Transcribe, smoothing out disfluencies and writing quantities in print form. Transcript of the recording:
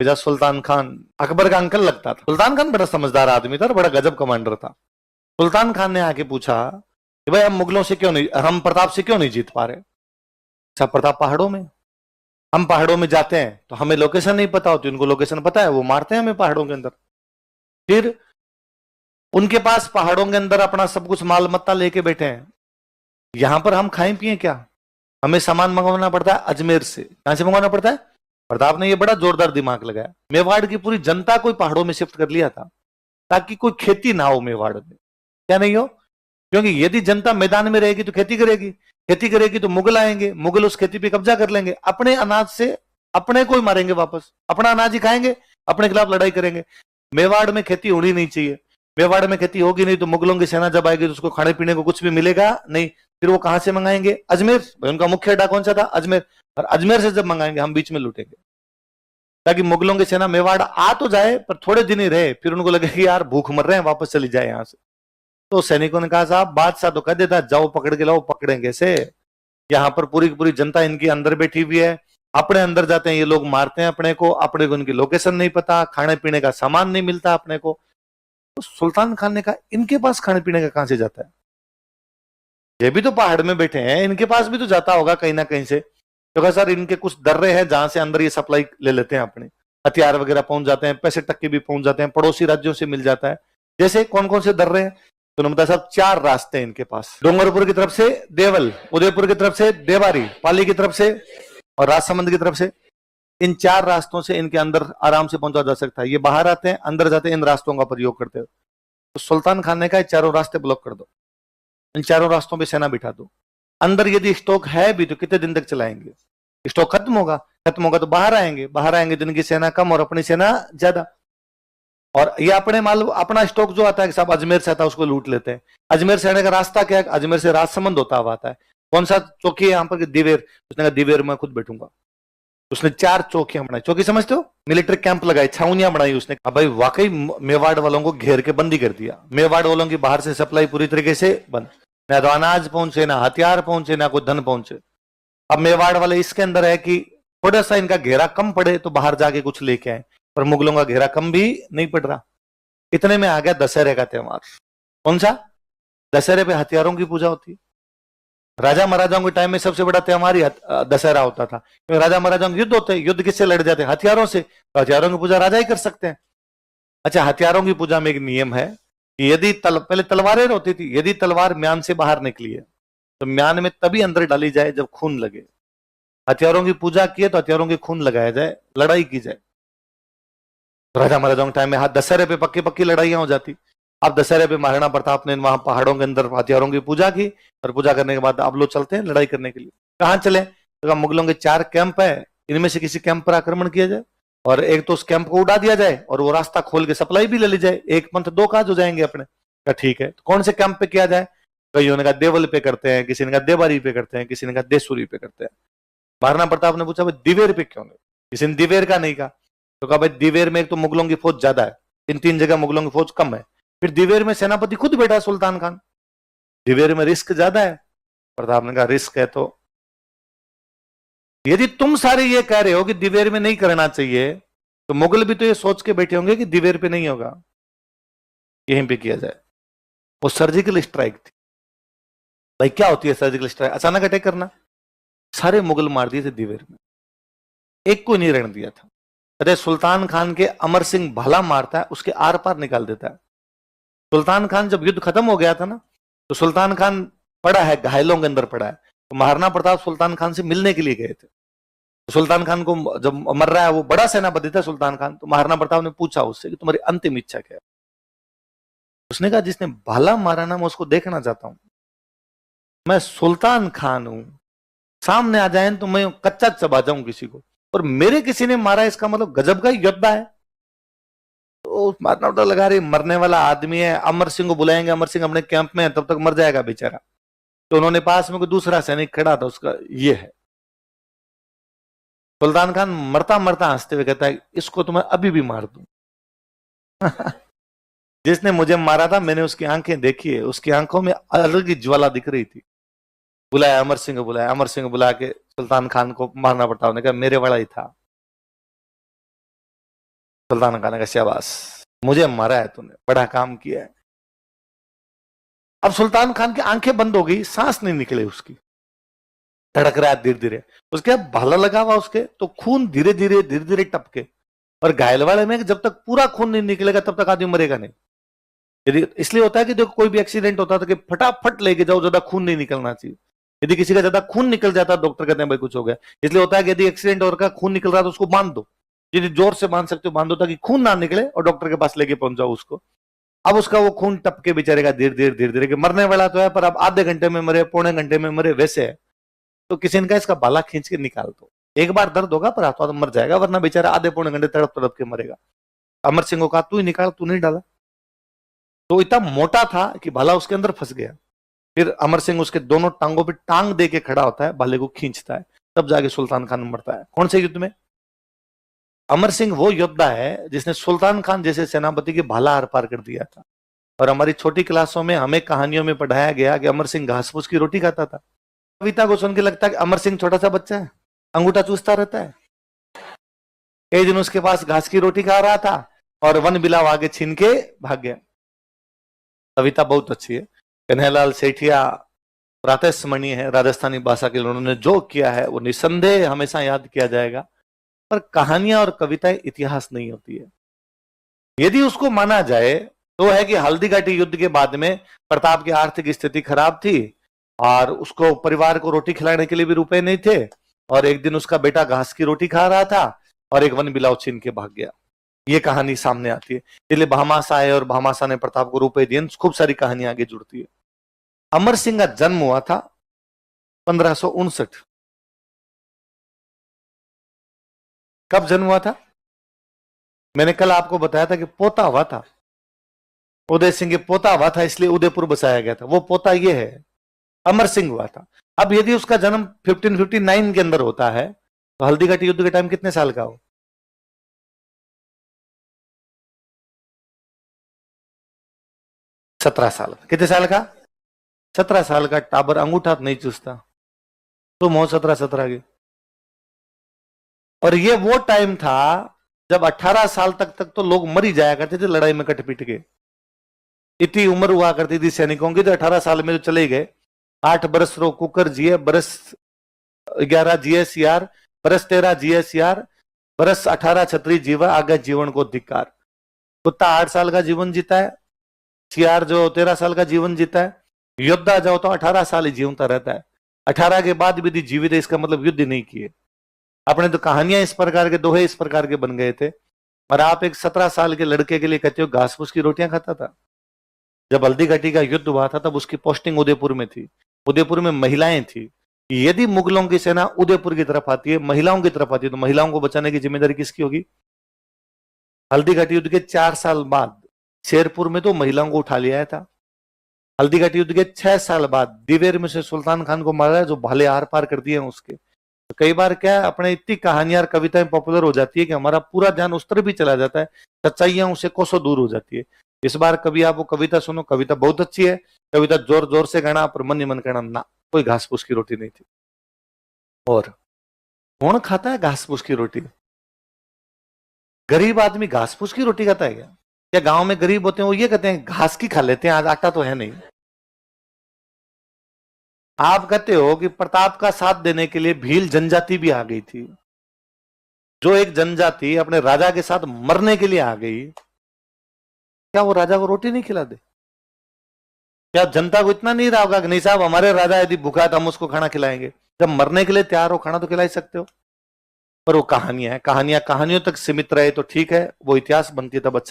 भेजा सुल्तान खान, अकबर का अंकल लगता था। सुल्तान खान बड़ा समझदार आदमी था और बड़ा गजब कमांडर था। सुल्तान खान ने आके पूछा कि भाई हम मुगलों से क्यों नहीं, हम प्रताप से क्यों नहीं जीत पा रहे? अच्छा, प्रताप पहाड़ों में, हम पहाड़ों में जाते हैं तो हमें लोकेशन नहीं पता होती, उनको लोकेशन पता है, वो मारते हैं हमें पहाड़ों के अंदर। फिर उनके पास पहाड़ों के अंदर अपना सब कुछ माल मत्ता लेके बैठे हैं, यहां पर हम खाएं पिए क्या? हमें सामान मंगवाना पड़ता है अजमेर से। कहां से मंगवाना पड़ता है? प्रताप ने ये बड़ा जोरदार दिमाग लगाया, मेवाड़ की पूरी जनता को पहाड़ों में शिफ्ट कर लिया था ताकि कोई खेती ना हो मेवाड़ में। क्या नहीं हो? क्योंकि यदि जनता मैदान में रहेगी तो खेती करेगी, खेती करेगी तो मुगल आएंगे, मुगल उस खेती पे कब्जा कर लेंगे, अपने अनाज से अपने को ही मारेंगे वापस, अपना अनाज ही खाएंगे, अपने खिलाफ लड़ाई करेंगे। मेवाड़ में खेती होनी नहीं चाहिए। मेवाड़ में खेती होगी नहीं तो मुगलों की सेना जब आएगी तो उसको खाने पीने को कुछ भी मिलेगा नहीं। फिर वो कहां से मंगाएंगे? अजमेर। उनका मुख्य अड्डा कौन सा था? अजमेर। और अजमेर से जब मंगाएंगे हम बीच में लूटेंगे, ताकि मुगलों की सेना मेवाड़ आ तो जाए पर थोड़े दिन ही रहे, फिर उनको लगे कि यार भूख मर रहे हैं, वापस चली जाए यहां से। तो सैनिकों ने कहा साहब बादशाह तो कह देता जाओ पकड़ के लाओ, पकड़ेंगे से? यहाँ पर पूरी की पूरी जनता इनकी अंदर बैठी हुई है, अपने अंदर जाते हैं ये लोग, मारते हैं अपने को उनकी लोकेशन नहीं पता, खाने पीने का सामान नहीं मिलता अपने को। तो सुल्तान खान ने कहा इनके पास खाने पीने का कहां से जाता है? ये भी तो पहाड़ में बैठे हैं, इनके पास भी तो जाता होगा कहीं ना कहीं से। तो कहा सर इनके कुछ दर्रे हैं जहां से अंदर ये सप्लाई ले लेते हैं, अपने हथियार वगैरह पहुंच जाते हैं, पैसे टक्के भी पहुंच जाते हैं, पड़ोसी राज्यों से मिल जाता है। जैसे कौन कौन से दर्रे हैं? तो उन्होंने बताया साहब 4 रास्ते हैं इनके पास, डूंगरपुर की तरफ से देवल, उदयपुर की तरफ से देवारी, पाली की तरफ से और राजसमंद की तरफ से। इन 4 रास्तों से इनके अंदर आराम से पहुंचा जा सकता है। ये बाहर आते हैं, अंदर जाते हैं, इन रास्तों का प्रयोग करते हैं। तो सुल्तान खान ने कहा चारों रास्ते ब्लॉक कर दो, इन चारों रास्तों पे सेना बिठा दो। अंदर यदि स्टॉक है भी तो कितने दिन तक चलाएंगे? स्टॉक खत्म होगा, खत्म होगा तो बाहर आएंगे, बाहर आएंगे तो इनकी सेना कम और अपनी सेना ज्यादा। और ये अपने माल अपना स्टॉक जो आता है सब अजमेर से आता है उसको लूट लेते हैं। अजमेर से आने का रास्ता क्या है? अजमेर से राजसमंद होता हुआ आता है। कौन सा चौकी है यहाँ पर? दिवेर। उसने कहा दिवेर में खुद बैठूंगा। उसने 4 चौकियां बनाई। चौकी समझते हो? मिलिट्री कैंप लगाए, छावनियां बनाई उसने। अब भाई वाकई मेवाड़ वालों को घेर के बंदी कर दिया। मेवाड़ वालों की बाहर से सप्लाई पूरी तरीके से बंद, ना तो अनाज पहुंचे, ना हथियार पहुंचे, ना कोई धन पहुंचे। अब मेवाड़ वाले इसके अंदर है कि थोड़ा सा इनका घेरा कम पड़े तो बाहर जाके कुछ लेके आए, पर मुगलों का घेरा कम भी नहीं पड़ रहा। इतने में आ गया दशहरे का त्योहार। कौन सा? दशहरे पे हथियारों की पूजा होती है। राजा महाराजाओं के टाइम में सबसे बड़ा त्योहार ही दशहरा होता था, क्योंकि राजा महाराजाओं के युद्ध होते हैं। युद्ध किससे लड़ जाते हैं? हथियारों से। तो हथियारों की पूजा राजा ही कर सकते हैं। अच्छा, हथियारों की पूजा में एक नियम है कि यदि पहले तलवारें होती थी, यदि तलवार म्यान से बाहर निकली है तो म्यान में तभी अंदर डाली जाए जब खून लगे। हथियारों की पूजा की है तो हथियारों के खून लगाया जाए, लड़ाई की जाए। तो राजा महाराजाओं के टाइम में हाथ दशहरे पे पक्की पक्की लड़ाइयां हो जाती। अब दशहरे पे महाराणा प्रताप ने वहां पहाड़ों के अंदर हथियारों की पूजा की, और पूजा करने के बाद अब लोग चलते हैं लड़ाई करने के लिए। कहां चले? तो मुगलों के 4 कैंप है, इनमें से किसी कैंप पर आक्रमण किया जाए और एक तो उस कैंप को उड़ा दिया जाए और वो रास्ता खोल के सप्लाई भी ले ली जाए। एक पंथ 2 काज हो जाएंगे अपने। कहा ठीक है, तो कौन से कैंप पे किया जाए? कईयों ने कहा देवल पे करते हैं, किसी ने कहा देवारी पे करते हैं, किसी ने कहा देसूरी पे करते हैं। महाराणा प्रताप ने पूछा भाई दिवेर पे क्यों नहीं? किसी ने दिवेर का नहीं कहा। तो कहा भाई दिवेर में एक तो मुगलों की फौज ज्यादा है, 3 जगह मुगलों की फौज कम है। फिर दिवेर में सेनापति खुद बैठा है सुल्तान खान, दिवेर में रिस्क ज्यादा है। प्रताप ने कहा रिस्क है तो यदि तुम सारे ये कह रहे हो कि दिवेर में नहीं करना चाहिए, तो मुगल भी तो ये सोच के बैठे होंगे कि दिवेर पे नहीं होगा, यहीं पे किया जाए। वो सर्जिकल स्ट्राइक थी। भाई क्या होती है सर्जिकल स्ट्राइक? अचानक अटैक करना। सारे मुगल मार दिए थे दिवेर में, एक को नहीं रहने दिया था। अरे सुल्तान खान के अमर सिंह भला मारता है, उसके आर पार निकाल देता है। सुल्तान खान जब युद्ध खत्म हो गया था ना, तो सुल्तान खान पड़ा है, घायलों के अंदर पड़ा है। तो महाराणा प्रताप सुल्तान खान से मिलने के लिए गए थे। तो सुल्तान खान को जब मर रहा है, वो बड़ा सेनापति था सुल्तान खान, तो महाराणा प्रताप ने पूछा उससे कि तुम्हारी अंतिम इच्छा क्या है? उसने कहा जिसने भाला मारा ना मैं उसको देखना चाहता हूं। मैं सुल्तान खान हूं, सामने आ जाए तो मैं कच्चा चबा जाऊं किसी को, और मेरे किसी ने मारा इसका मतलब गजब का ही योद्धा है। तो मारना लगा रही, मरने वाला आदमी है, अमर सिंह को बुलाएंगे, अमर सिंह अपने कैंप में है, तब तक मर जाएगा बेचारा। तो उन्होंने पास में कोई दूसरा सैनिक खड़ा था, उसका ये है। सुल्तान खान मरता मरता हंसते हुए कहता है इसको तो मैं अभी भी मार दूं। जिसने मुझे मारा था मैंने उसकी आंखें देखी है, उसकी आंखों में अलग ही ज्वाला दिख रही थी। बुलाया अमर सिंह को, बुलाया अमर सिंह बुला के सुल्तान खान को मारना पड़ता, उन्होंने कहा मेरे वाला ही था। सुल्तान खान ने कहा शाबाश, मुझे मारा है तूने, बड़ा काम किया है। अब सुल्तान खान की आंखें बंद हो गई, सांस नहीं निकले उसकी, धड़क रहा है धीरे धीरे। उसके अब भाला लगा हुआ उसके, तो खून धीरे धीरे टपके। और घायल वाले में जब तक पूरा खून नहीं निकलेगा तब तक आदमी मरेगा नहीं। यदि इसलिए होता है कि देखो कोई भी एक्सीडेंट होता था कि फटाफट लेके जाओ, ज्यादा खून नहीं निकलना चाहिए। यदि किसी का ज्यादा खून निकल जाता है डॉक्टर कहते हैं भाई कुछ हो गया। इसलिए होता है कि यदि एक्सीडेंट हो रहा है, खून निकल रहा है तो उसको बांध दो, यदि जोर से बांध सकते हो बांध दो, ताकि खून ना निकले और डॉक्टर के पास लेके पहुंच जाओ उसको। अब उसका वो खून टपके बेचारे का धीरे धीरे कि मरने वाला तो है, पर अब आधे घंटे में मरे, पौने घंटे में मरे, वैसे है। तो किसी ने कहा इसका बाला खींच के निकाल दो, एक बार दर्द होगा पर हाथों मर जाएगा, वरना बेचारा आधे पौने घंटे तड़प तड़प के मरेगा। अमर सिंह को कहा तू ही निकाल, तू नहीं डाला। तो इतना मोटा था कि भाला उसके अंदर फंस गया। फिर अमर सिंह उसके दोनों टांगों पे टांग दे के खड़ा होता है, भाले को खींचता है, तब जाके सुल्तान खान मरता है। कौन से युद्ध में? अमर सिंह वो योद्धा है जिसने सुल्तान खान जैसे सेनापति के भाला आर पार कर दिया था। और हमारी छोटी क्लासों में हमें कहानियों में पढ़ाया गया कि अमर सिंह घास फूस की रोटी खाता था। कविता को सुन के लगता है कि अमर सिंह छोटा सा बच्चा है, अंगूठा चूसता रहता है। एक दिन उसके पास घास की रोटी खा रहा था और वन बिलाव आगे छीन के भाग गया। कविता बहुत अच्छी है। कन्हैयालाल सेठिया प्रातः स्मरणीय है राजस्थानी भाषा के, उन्होंने जो किया है वो निसंदेह हमेशा याद किया जाएगा। पर कहानियां और कविताएं इतिहास नहीं होती है। यदि उसको माना जाए तो है कि हल्दीघाटी युद्ध के बाद में प्रताप की आर्थिक स्थिति खराब थी और उसको परिवार को रोटी खिलाने के लिए भी रुपए नहीं थे, और एक दिन उसका बेटा घास की रोटी खा रहा था और एक वन बिलाव छीन के भाग गया। ये कहानी सामने आती है। इसलिए भामाशा आए और भामाशा ने प्रताप को रुपए दिए, खूब सारी कहानियां आगे जुड़ती है। अमर सिंह का जन्म हुआ था 1559। कब जन्म हुआ था? मैंने कल आपको बताया था कि पोता हुआ था, उदय सिंह के पोता हुआ था, इसलिए उदयपुर बसाया गया था। वो पोता ये है, अमर सिंह हुआ था। अब यदि उसका जन्म 1559 के अंदर होता है तो हल्दीघाटी युद्ध के टाइम कितने साल का हो? 17 साल। कितने साल का? 17 साल का टाबर अंगूठा नहीं चूसता, तुम हो 17 के। और ये वो टाइम था जब 18 साल तक तो लोग मर ही जाया करते थे लड़ाई में कट पीट के। इतनी उम्र हुआ करती थी सैनिकों की, तो 18 साल में जो चले गए। 8 बरस रो कुकर जिए, बरस 11 जिए सियार, बरस 13 जिए सियार, बरस 18 छतरी जीवा, आगे जीवन को धिक्कार। कुत्ता 8 साल का जीवन जीता है, सियार जो 13 साल का जीवन जीता है, योद्धा जाओ तो 18 साल ही जीवता रहता है। 18 के बाद भी जीवित है, इसका मतलब युद्ध नहीं किए। अपने तो कहानियां इस प्रकार के, दोहे इस प्रकार के बन गए थे। और आप एक 17 साल के लड़के के लिए कहते हो घास फूस की रोटियां खाता था। जब हल्दीघाटी का युद्ध हुआ था तब उसकी पोस्टिंग उदयपुर में थी। उदयपुर में महिलाएं थी। यदि मुगलों की सेना उदयपुर की तरफ आती है, महिलाओं की तरफ आती है, तो महिलाओं को बचाने की जिम्मेदारी किसकी होगी? हल्दीघाटी युद्ध के 4 साल बाद शेरपुर में तो महिलाओं को उठा लिया था। हल्दीघाटी युद्ध के 6 साल बाद दिवेर में से सुल्तान खान को मारा है, जो भाले आर पार कर दिए उसके। तो कई बार क्या है, अपने इतनी कहानियां और कविताएं पॉपुलर हो जाती है कि हमारा पूरा ध्यान उस तरफ भी चला जाता है, सच्चाइयां उससे कोसों दूर हो जाती है। इस बार कभी आप वो कविता सुनो, कविता बहुत अच्छी है, कविता जोर जोर से गाना पर मन ही मन कहना ना, कोई घास फूस की रोटी नहीं थी। और कौन खाता है घास फूस की रोटी? गरीब आदमी घास फूस की रोटी खाता है क्या? क्या गांव में गरीब होते हैं वो ये कहते हैं घास की खा लेते हैं, आज आटा तो है नहीं। आप कहते हो कि प्रताप का साथ देने के लिए भील जनजाति भी आ गई थी, जो एक जनजाति अपने राजा के साथ मरने के लिए आ गई। क्या वो राजा को रोटी नहीं खिला दे? क्या जनता को इतना नहीं रहा होगा कि नहीं साहब हमारे राजा यदि भूखा है तो हम उसको खाना खिलाएंगे? जब मरने के लिए तैयार हो, खाना तो खिला ही सकते हो। पर वो कहानियां हैं, कहानियां कहानियों तक सीमित रहे तो ठीक है, वो इतिहास बनती है तब अच्छा।